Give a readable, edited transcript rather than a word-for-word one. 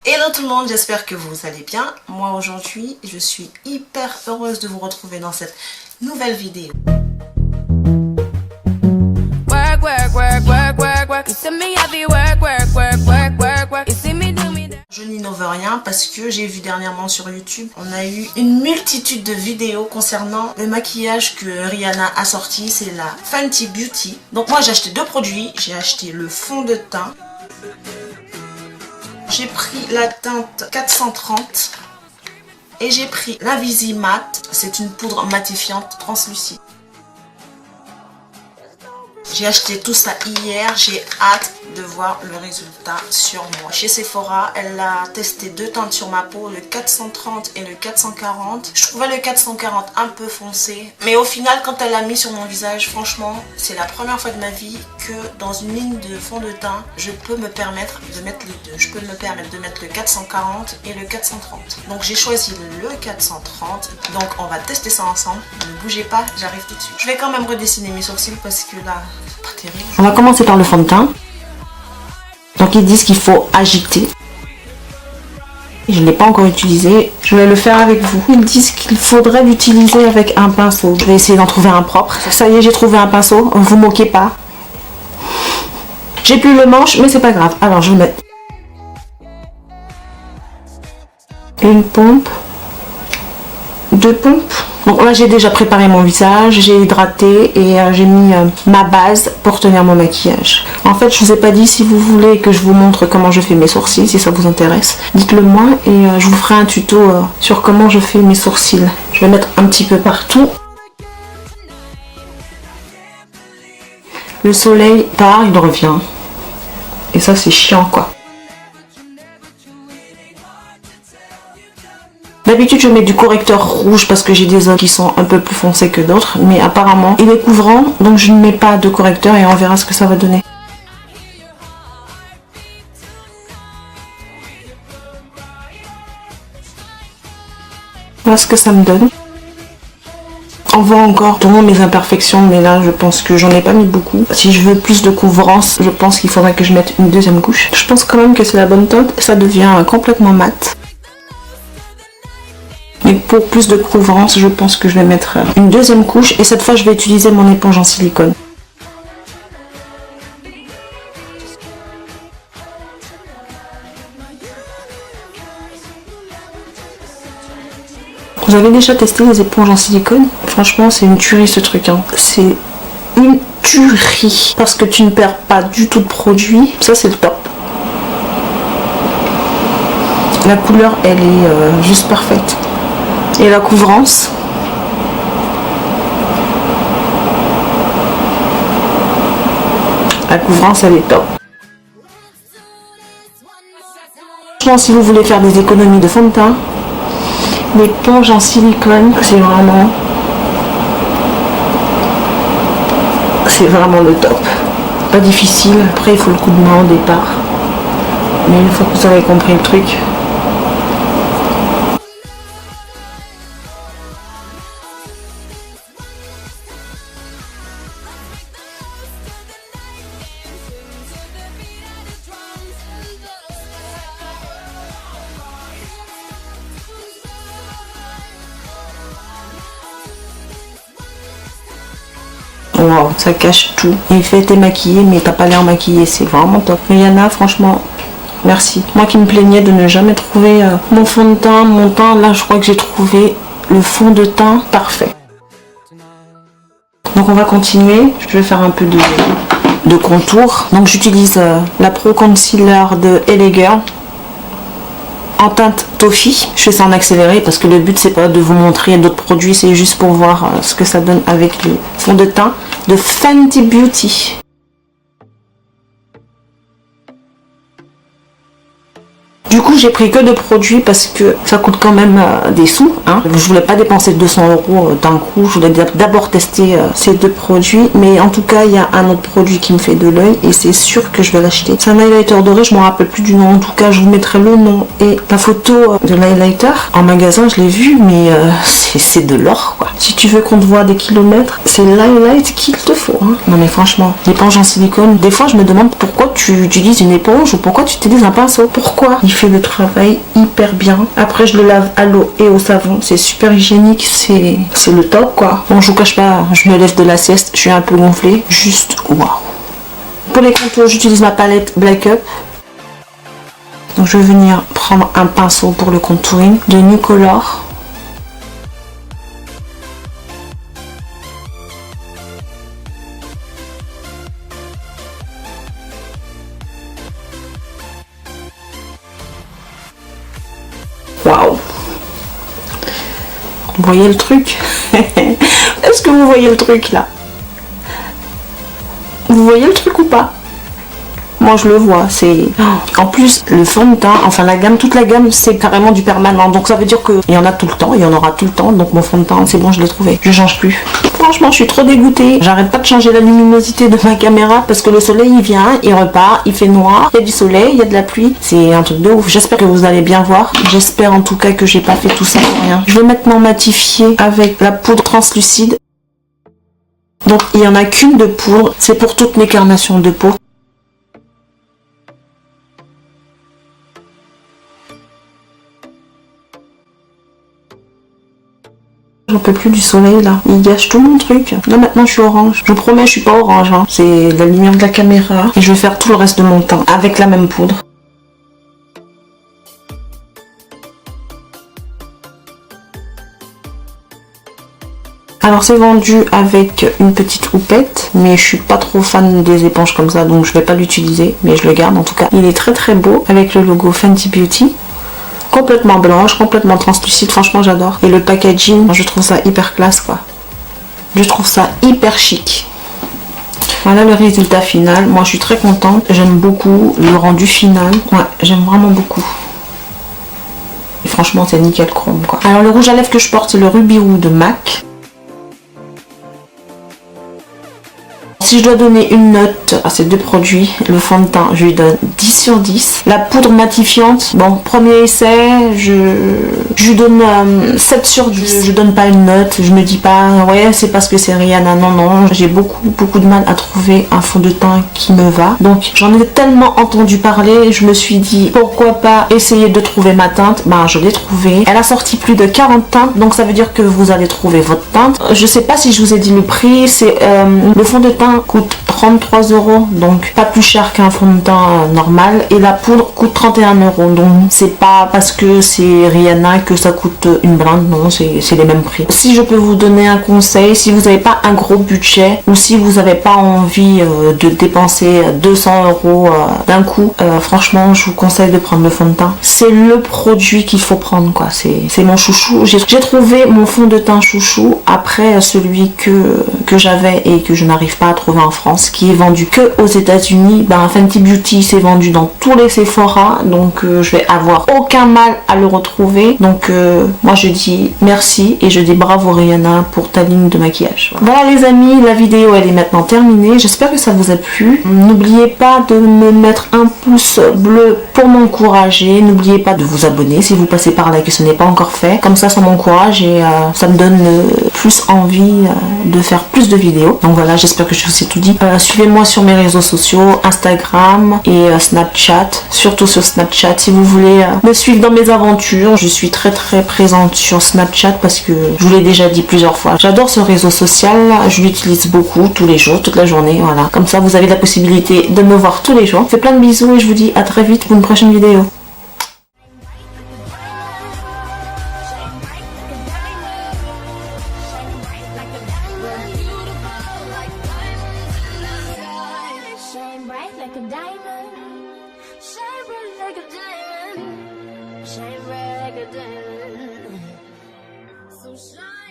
Hello tout le monde, j'espère que vous allez bien. Moi aujourd'hui, je suis hyper heureuse de vous retrouver dans cette nouvelle vidéo. Je n'innove rien parce que j'ai vu dernièrement sur YouTube, on a eu une multitude de vidéos concernant le maquillage que Rihanna a sorti, c'est la Fenty Beauty. Donc moi j'ai acheté deux produits, j'ai acheté le fond de teint. J'ai pris la teinte 430 et j'ai pris la Visi Matte. C'est une poudre matifiante translucide. J'ai acheté tout ça hier, j'ai hâte de voir le résultat sur moi. Chez Sephora, elle a testé deux teintes sur ma peau, le 430 et le 440. Je trouvais le 440 un peu foncé, mais au final quand elle l'a mis sur mon visage, franchement, c'est la première fois de ma vie que dans une ligne de fond de teint, je peux me permettre de mettre les deux. Je peux me permettre de mettre le 440 et le 430. Donc j'ai choisi le 430, donc on va tester ça ensemble. Ne bougez pas, j'arrive tout de suite. Je vais quand même redessiner mes sourcils parce que là, c'est pas terrible. On va commencer par le fond de teint. Donc ils disent qu'il faut agiter. Je ne l'ai pas encore utilisé. Je vais le faire avec vous. Ils disent qu'il faudrait l'utiliser avec un pinceau. Je vais essayer d'en trouver un propre. Ça y est, j'ai trouvé un pinceau. Ne vous moquez pas. J'ai plus le manche, mais c'est pas grave. Alors je vais mettre une pompe, deux pompes. Donc là j'ai déjà préparé mon visage, j'ai hydraté et j'ai mis ma base pour tenir mon maquillage. En fait je vous ai pas dit, si vous voulez que je vous montre comment je fais mes sourcils, si ça vous intéresse, dites-le moi et je vous ferai un tuto sur comment je fais mes sourcils. Je vais mettre un petit peu partout. Le soleil part, il revient. Et ça c'est chiant quoi. D'habitude je mets du correcteur rouge parce que j'ai des ongles qui sont un peu plus foncés que d'autres, mais apparemment il est couvrant donc je ne mets pas de correcteur et on verra ce que ça va donner. Voilà ce que ça me donne. On voit encore dans mes imperfections, mais là je pense que j'en ai pas mis beaucoup. Si je veux plus de couvrance, je pense qu'il faudrait que je mette une deuxième couche. Je pense quand même que c'est la bonne teinte, ça devient complètement mat. Mais pour plus de couvrance, je pense que je vais mettre une deuxième couche et cette fois je vais utiliser mon éponge en silicone. Vous avez déjà testé les éponges en silicone? Franchement c'est une tuerie ce truc, hein. C'est une tuerie parce que tu ne perds pas du tout de produit. Ça c'est le top. La couleur elle est juste parfaite. Et la couvrance, elle est top. Franchement, si vous voulez faire des économies de fond de teint, l'éponge en silicone, c'est vraiment le top. Pas difficile, après il faut le coup de main au départ. Mais une fois que vous avez compris le truc, wow, ça cache tout. Il fait t'es maquillé mais t'as pas l'air maquillé, c'est vraiment top. Rihanna, franchement, merci. Moi qui me plaignais de ne jamais trouver mon fond de teint, mon teint, là je crois que j'ai trouvé le fond de teint parfait. Donc on va continuer. Je vais faire un peu de contour. Donc j'utilise la Pro Concealer de LA Girl en teinte Toffee. Je fais ça en accéléré parce que le but c'est pas de vous montrer d'autres produits, c'est juste pour voir ce que ça donne avec le fond de teint de Fenty Beauty. Du coup j'ai pris que deux produits parce que ça coûte quand même des sous, hein. Je voulais pas dépenser 200 € d'un coup, je voulais d'abord tester ces deux produits, mais en tout cas il y a un autre produit qui me fait de l'œil et c'est sûr que je vais l'acheter. C'est un highlighter doré, je me rappelle plus du nom, en tout cas je vous mettrai le nom et la photo de l'highlighter. En magasin je l'ai vu mais c'est de l'or quoi. Si tu veux qu'on te voit des kilomètres, c'est l'highlight qu'il te faut, hein. Non mais franchement, l'éponge en silicone, des fois je me demande pourquoi tu utilises une éponge ou pourquoi tu utilises un pinceau? Pourquoi? Il fait le travail hyper bien. Après je le lave à l'eau et au savon, c'est super hygiénique, c'est le top quoi. Bon, je vous cache pas, je me lève de la sieste, je suis un peu gonflée, juste waouh. Pour les contours, j'utilise ma palette Black Up. Donc je vais venir prendre un pinceau pour le contouring de New Color. Waouh! Vous voyez le truc? Est-ce que vous voyez le truc là? Vous voyez le truc ou pas? Moi je le vois, c'est... En plus le fond de teint, enfin la gamme, toute la gamme c'est carrément du permanent. Donc ça veut dire qu'il y en a tout le temps, il y en aura tout le temps. Donc mon fond de teint c'est bon, je l'ai trouvé, je change plus. Franchement je suis trop dégoûtée. J'arrête pas de changer la luminosité de ma caméra parce que le soleil il vient, il repart, il fait noir, il y a du soleil, il y a de la pluie. C'est un truc de ouf. J'espère que vous allez bien voir. J'espère en tout cas que j'ai pas fait tout ça pour rien. Je vais maintenant matifier avec la poudre translucide. Donc il n'y en a qu'une de poudre, c'est pour toutes mes carnations de peau. J'en peux plus du soleil là, il gâche tout mon truc. Là maintenant je suis orange. Je vous promets je suis pas orange, hein. C'est la lumière de la caméra. Et je vais faire tout le reste de mon teint avec la même poudre. Alors c'est vendu avec une petite houppette, mais je suis pas trop fan des éponges comme ça, donc je vais pas l'utiliser, mais je le garde en tout cas. Il est très très beau avec le logo Fenty Beauty. Complètement blanche, complètement translucide, franchement j'adore. Et le packaging, je trouve ça hyper classe quoi. Je trouve ça hyper chic. Voilà le résultat final. Moi je suis très contente, j'aime beaucoup le rendu final. Ouais, j'aime vraiment beaucoup. Et franchement c'est nickel chrome quoi. Alors le rouge à lèvres que je porte c'est le Ruby Woo de MAC. Si je dois donner une note à ces deux produits, le fond de teint, je lui donne 10 sur 10. La poudre matifiante, bon, premier essai, je lui donne 7 sur 10. Je donne pas une note, je me dis pas, ouais, c'est parce que c'est Rihanna. Non, non, j'ai beaucoup de mal à trouver un fond de teint qui me va. Donc, j'en ai tellement entendu parler, je me suis dit, pourquoi pas essayer de trouver ma teinte. Ben, je l'ai trouvée. Elle a sorti plus de 40 teintes, donc ça veut dire que vous allez trouver votre teinte. Je sais pas si je vous ai dit le prix, c'est le fond de teint coûte 33 €, donc pas plus cher qu'un fond de teint normal, et la poudre coûte 31 €, donc c'est pas parce que c'est Rihanna que ça coûte une blinde, non, c'est les mêmes prix. Si je peux vous donner un conseil, si vous n'avez pas un gros budget ou si vous n'avez pas envie de dépenser 200 € d'un coup, franchement je vous conseille de prendre le fond de teint. C'est le produit qu'il faut prendre quoi, c'est mon chouchou. J'ai trouvé mon fond de teint chouchou après celui que j'avais et que je n'arrive pas à trouver en France, qui est vendu que aux États-Unis. Ben, Fenty Beauty c'est vendu dans tous les Sephora, donc je vais avoir aucun mal à le retrouver. Donc moi je dis merci et je dis bravo Rihanna pour ta ligne de maquillage. Voilà les amis, la vidéo elle est maintenant terminée. J'espère que ça vous a plu. N'oubliez pas de me mettre un pouce bleu pour m'encourager. N'oubliez pas de vous abonner si vous passez par là et que ce n'est pas encore fait. Comme ça m'encourage et ça me donne plus envie de faire plus de vidéos. Donc voilà, j'espère que je vous ai tout dit. Suivez-moi sur mes réseaux sociaux, Instagram et Snapchat, surtout sur Snapchat si vous voulez me suivre dans mes aventures. Je suis très présente sur Snapchat parce que je vous l'ai déjà dit plusieurs fois, j'adore ce réseau social, je l'utilise beaucoup tous les jours, toute la journée, voilà. Comme ça vous avez la possibilité de me voir tous les jours. Je fais plein de bisous et je vous dis à très vite pour une prochaine vidéo. Shine bright like a diamond. So shine.